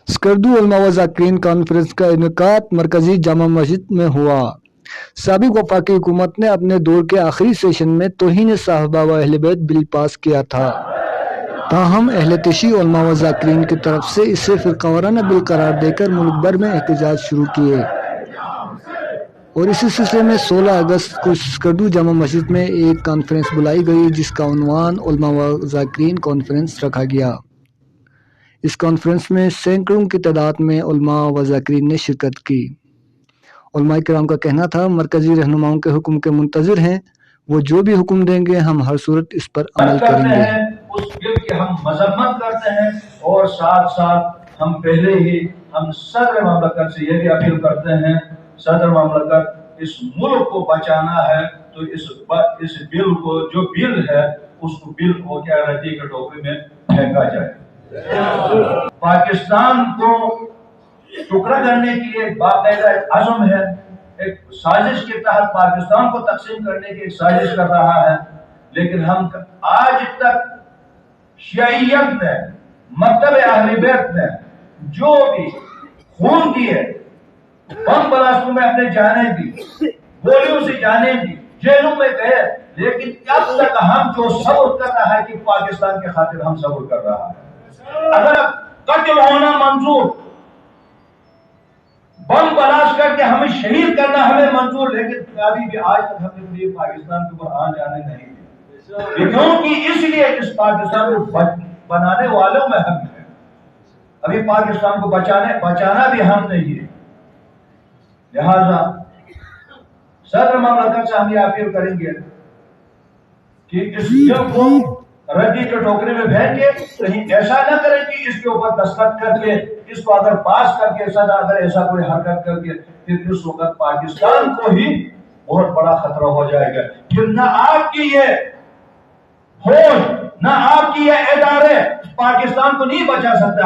स्कर्दू उलमा व ज़ाकिरीन कॉन्फ्रेंस का इनेकाद मरकजी जामा मस्जिद में हुआ। साबिक वफाकी हुकूमत ने अपने दौर के आखिरी सेशन में तौहीन साहबा व अहले बैत बिल पास किया था, ताहम अहले तशी उलमा व ज़ाकिरीन की तरफ से इसे फ़िरक़ावाराना बिल करार देकर मुल्क भर में एहतजाज शुरू किए और इसी सिलसिले में 16 अगस्त को स्कर्दू जामा मस्जिद में एक कॉन्फ्रेंस बुलाई गई जिसका उन्वान उलमा व ज़ाकिरीन कॉन्फ्रेंस रखा गया। इस कॉन्फ्रेंस में सैकड़ों की तादाद में उलमा व ज़ाकिरीन ने शिरकत की। उलमा किराम का कहना था, मरकजी रहनुमाओं के हुक्म के मुंतज़िर हैं, वो जो भी हुक्म देंगे हम हर सूरत इस पर अमल करेंगे। उस बिल की हम मजम्मत करते हैं और साथ साथ हम पहले ही हम सदर ममलकत से ये भी अपील करते हैं, सदर ममलकत इस मुल्क को बचाना है तो इस बिल को जो बिल है उसको बिल को क्या रद्दी के टोकरी में फेंका जाए। पाकिस्तान को टुकड़ा करने की एक बाकायदा अज़म है, एक साजिश के तहत पाकिस्तान को तकसीम करने की एक साजिश कर रहा है, लेकिन हम आज तक शिय्यत ने मकतब अहले बैत ने जो भी खून किए, बम ब्लास्टों में अपने जाने दी, गोलियों से जाने दी, जेलों में गए, लेकिन अब तक हम जो सब्र कर रहा है कि पाकिस्तान के खातिर हम सब्र कर रहा है। अगर कत्ल होना मंजूर, बम ब्लास्ट करके हमें शहीद करना हमें मंजूर, लेकिन कभी भी आज तक हमने कभी पाकिस्तान के ऊपर आन जाने नहीं दिया, क्योंकि इसलिए इस पाकिस्तान को बनाने वालों में हम हैं। अभी पाकिस्तान को बचाना भी हम नहीं है। लिहाजा सदर ममलकत से हम ये अपील करेंगे कि इस बिल को रद्दी के टोकरे में भेज के कहीं ऐसा न करें कि इसके ऊपर दस्तखत करके इसको अगर पास करके सदा अगर ऐसा कोई हरकत करके फिर इस वक्त पाकिस्तान को ही बहुत बड़ा खतरा हो जाएगा। फिर न आपकी ये फौज न आपकी ये इदारे पाकिस्तान को नहीं बचा सकता।